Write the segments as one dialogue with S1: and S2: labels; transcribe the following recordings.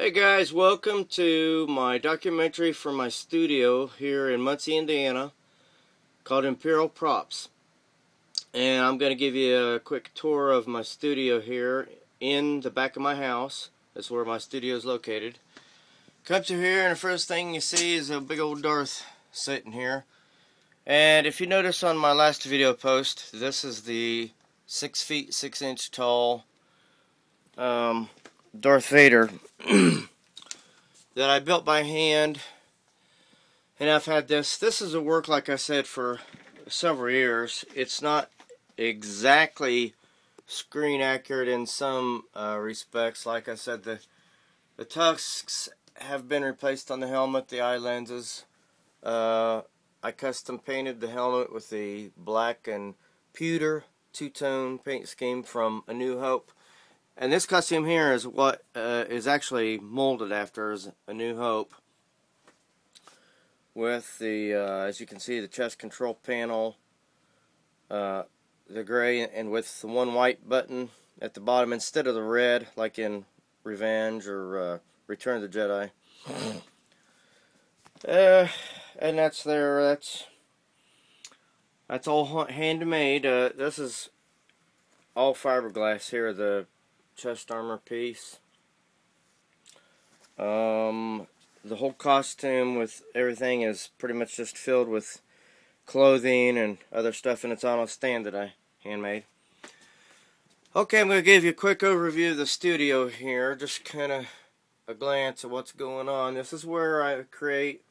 S1: Hey guys, welcome to my documentary from my studio here in Muncie, Indiana, called Emperial Props. And I'm going to give you a quick tour of my studio here in the back of my house. That's where my studio is located. Come to here and the first thing you see is a big old Darth sitting here. And if you notice on my last video post, this is the 6 feet 6 inch tall Darth Vader that I built by hand, and I've had this is a work, like I said, for several years. It's not exactly screen accurate in some respects. Like I said, the tusks have been replaced on the helmet, the eye lenses. I custom painted the helmet with the black and pewter two-tone paint scheme from A New Hope. And this costume here is what is actually molded after as A New Hope, with the, as you can see, the chest control panel, the gray, and with the one white button at the bottom instead of the red, like in Revenge or Return of the Jedi. And that's there. That's all handmade. This is all fiberglass here. The chest armor piece. The whole costume with everything is pretty much just filled with clothing and other stuff, and it's on a stand that I handmade. Okay, I'm going to give you a quick overview of the studio here, just kind of a glance of what's going on. This is where I create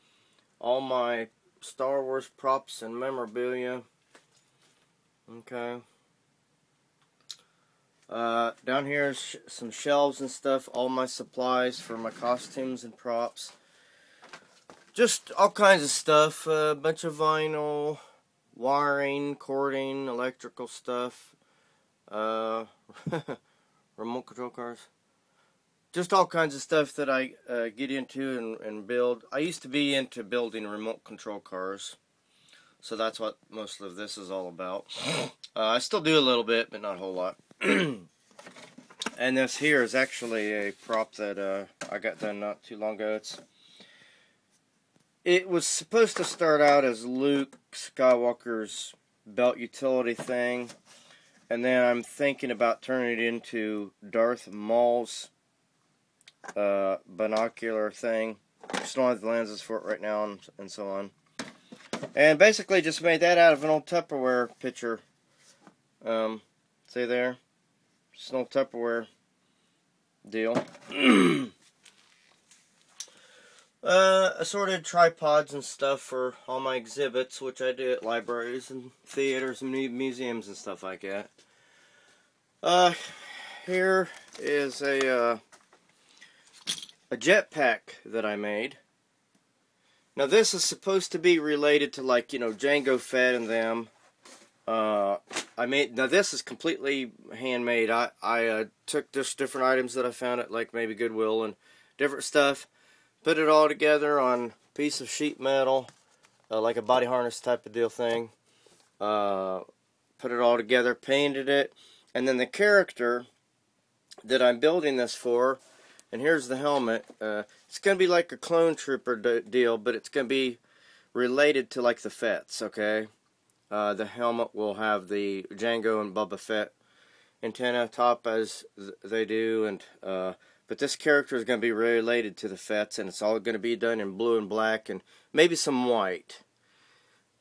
S1: all my Star Wars props and memorabilia. Okay. Down here is some shelves and stuff, all my supplies for my costumes and props. Just all kinds of stuff, a bunch of vinyl, wiring, cording, electrical stuff, remote control cars. Just all kinds of stuff that I get into and build. I used to be into building remote control cars, so that's what most of this is all about. I still do a little bit, but not a whole lot. And this here is actually a prop that I got done not too long ago. It was supposed to start out as Luke Skywalker's belt utility thing, and then I'm thinking about turning it into Darth Maul's binocular thing. Just don't have the lenses for it right now, and so on. And basically just made that out of an old Tupperware pitcher. See there? Just an old Tupperware deal. Assorted tripods and stuff for all my exhibits, which I do at libraries and theaters and museums and stuff like that. Here is a jetpack that I made. Now this is supposed to be related to, like, you know, Jango Fett and them. Now this is completely handmade. I took just different items that I found at, like, maybe Goodwill and different stuff, put it all together on a piece of sheet metal, like a body harness type of deal thing. Put it all together, painted it, and then the character that I'm building this for, and here's the helmet. It's going to be like a clone trooper deal, but it's going to be related to, like, the Fetts, okay? The helmet will have the Jango and Boba Fett antenna top as they do, and but this character is going to be related to the Fetts, and it's all going to be done in blue and black and maybe some white.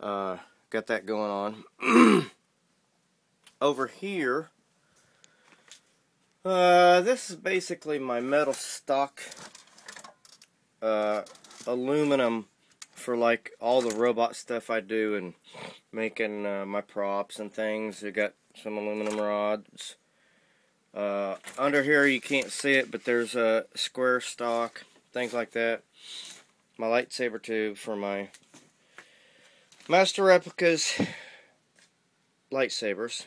S1: Got that going on. Over here, this is basically my metal stock aluminum for, like, all the robot stuff I do and making my props and things. I got some aluminum rods. Under here you can't see it, but there's a square stock, things like that. My lightsaber tube for my Master Replicas lightsabers.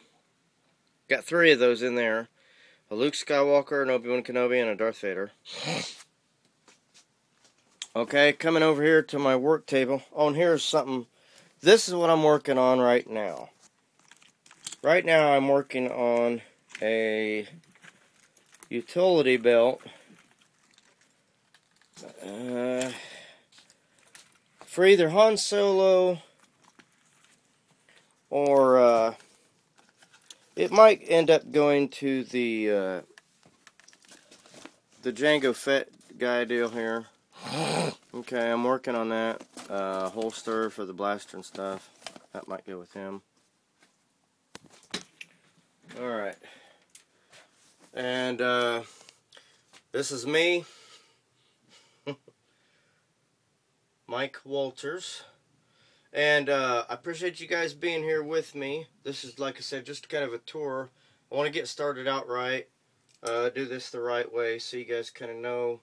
S1: Got 3 of those in there. A Luke Skywalker, an Obi-Wan Kenobi, and a Darth Vader. Okay, coming over here to my work table. Oh, and here's something. This is what I'm working on right now. Right now I'm working on a utility belt for either Han Solo or it might end up going to the Jango Fett guy deal here. Okay, I'm working on that. Holster for the blaster and stuff. That might go with him. Alright. And this is me. Mike Walters. And I appreciate you guys being here with me. This is, like I said, just kind of a tour. I want to get started out right. Do this the right way so you guys kind of know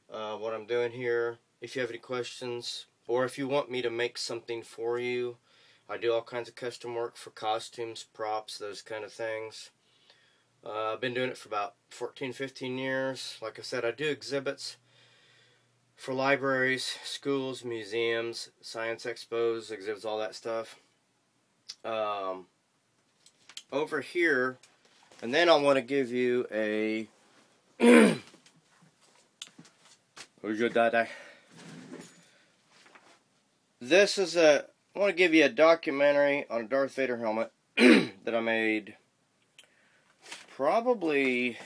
S1: what I'm doing here. If you have any questions, or if you want me to make something for you, I do all kinds of custom work for costumes, props, those kind of things. I've been doing it for about 14, 15 years. Like I said, I do exhibits for libraries, schools, museums, science expos, exhibits, all that stuff. Over here, and then I want to give you a This is I want to give you a documentary on a Darth Vader helmet that I made probably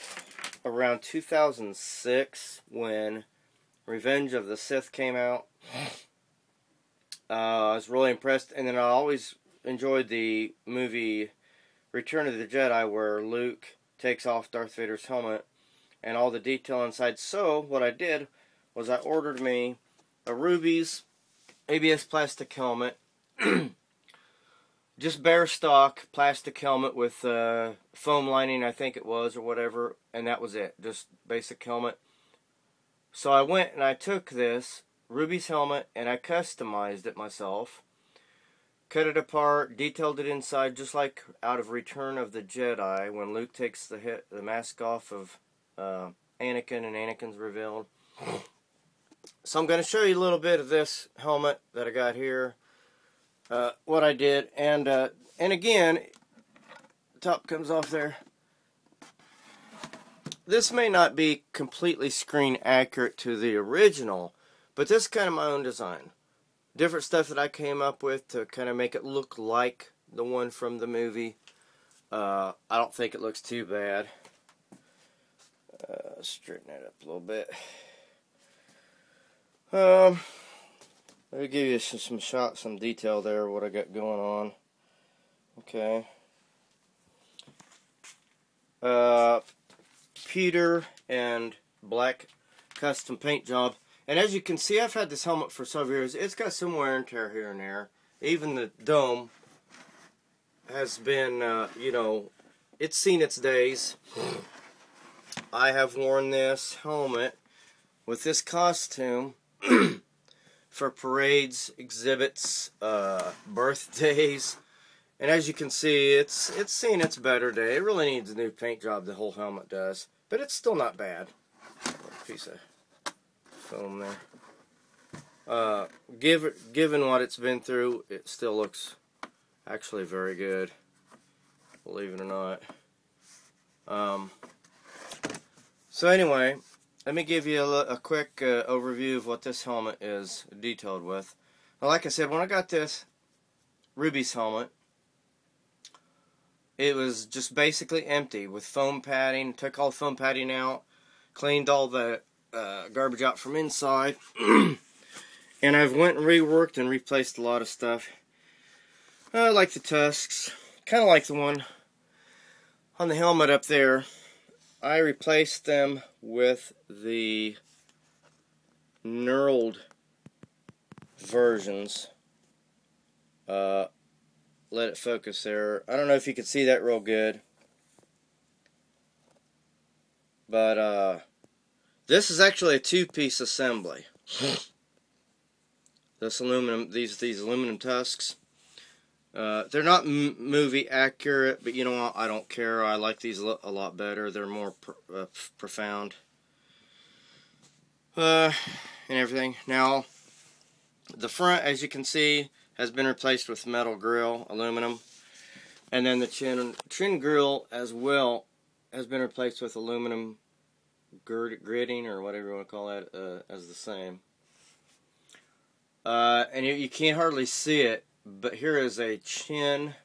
S1: around 2006 when Revenge of the Sith came out. I was really impressed, and then I always enjoyed the movie Return of the Jedi where Luke takes off Darth Vader's helmet and all the detail inside. So what I did was I ordered me a Ruby's ABS plastic helmet, just bare stock plastic helmet with foam lining, I think it was, or whatever, and that was it, just basic helmet. So I went and I took this Ruby's helmet and I customized it myself, cut it apart, detailed it inside, just like out of Return of the Jedi when Luke takes the mask off of Anakin and Anakin's revealed. So I'm going to show you a little bit of this helmet that I got here, what I did, and again, the top comes off there. This may not be completely screen accurate to the original, but this is kind of my own design. Different stuff that I came up with to kind of make it look like the one from the movie. I don't think it looks too bad. Straighten that up a little bit. Let me give you some shots, some detail there, what I got going on. Okay. Pewter and black custom paint job. And as you can see, I've had this helmet for several years. It's got some wear and tear here and there. Even the dome has been, you know, it's seen its days. I have worn this helmet with this costume for parades, exhibits, birthdays, and as you can see, it's seen its better day. It really needs a new paint job, the whole helmet does, but it's still not bad. Piece of foam there. Given what it's been through, it still looks actually very good, believe it or not. So anyway, let me give you a quick overview of what this helmet is detailed with. Now, like I said, when I got this Ruby's helmet, it was just basically empty with foam padding. Took all the foam padding out, cleaned all the garbage out from inside, and I've went and reworked and replaced a lot of stuff. Like the tusks, kind of like the one on the helmet up there. I replaced them with the knurled versions. Let it focus there. I don't know if you can see that real good, but this is actually a two-piece assembly. This aluminum, these aluminum tusks. They're not movie accurate, but you know what? I don't care. I like these a lot better. They're more profound and everything. Now, the front, as you can see, has been replaced with metal grill, aluminum, and then the chin grill as well has been replaced with aluminum gridding or whatever you want to call that as the same. And you can't hardly see it, but here is a chin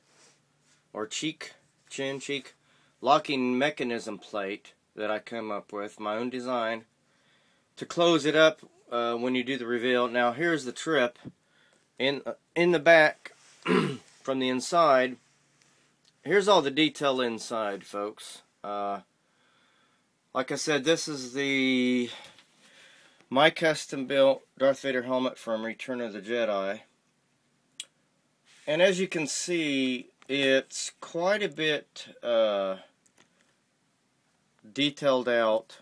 S1: cheek locking mechanism plate that I come up with, my own design, to close it up when you do the reveal. Now here's the trip in the back from the inside. Here's all the detail inside, folks. Like I said, this is my custom built Darth Vader helmet from Return of the Jedi. And as you can see, it's quite a bit detailed out.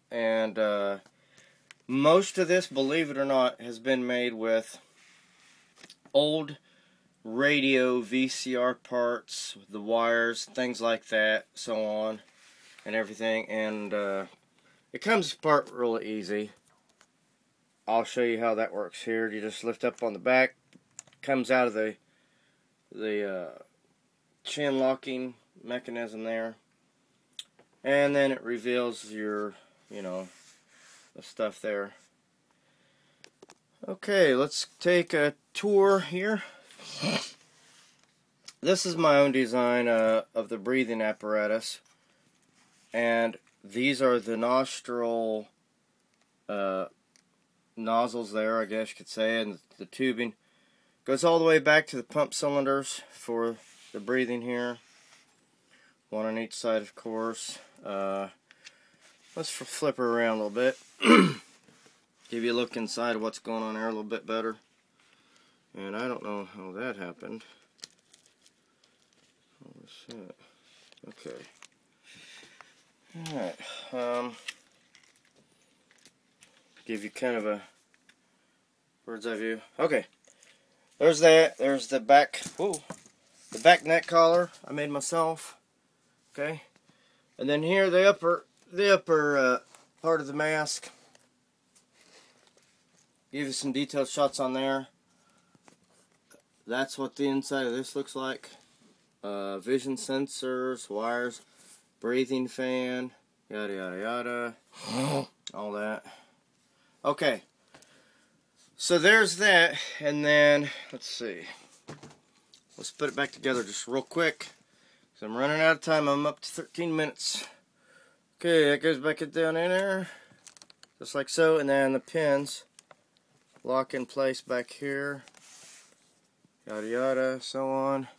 S1: And most of this, believe it or not, has been made with old radio VCR parts, the wires, things like that, so on, and everything. And it comes apart really easy. I'll show you how that works here. You just lift up on the back, comes out of the chin locking mechanism there, and then it reveals your, the stuff there. Okay, let's take a tour here. This is my own design of the breathing apparatus, and these are the nostril nozzles there, I guess you could say, and the tubing goes all the way back to the pump cylinders for the breathing here. One on each side, of course. Let's flip her around a little bit. Give you a look inside of what's going on there a little bit better. And I don't know how that happened. What was that? Okay. Alright. Give you kind of a bird's eye view. Okay. There's that. There's the back. Whoa. The back neck collar I made myself. Okay. And then here the upper part of the mask. Give you some detailed shots on there. That's what the inside of this looks like. Vision sensors, wires, breathing fan, yada yada yada, all that. Okay, so there's that, and then let's see. Let's put it back together just real quick, because I'm running out of time. I'm up to 13 minutes. Okay, that goes back down in there, just like so, and then the pins lock in place back here. Yada yada, so on.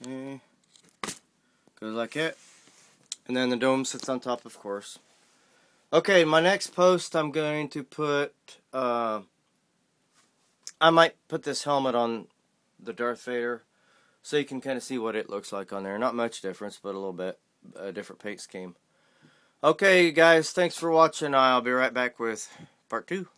S1: Okay. Goes like that. And then the dome sits on top, of course. Okay, my next post I'm going to put, I might put this helmet on the Darth Vader so you can kind of see what it looks like on there. Not much difference, but a little bit. A different paint scheme. Okay, guys, thanks for watching. I'll be right back with part 2.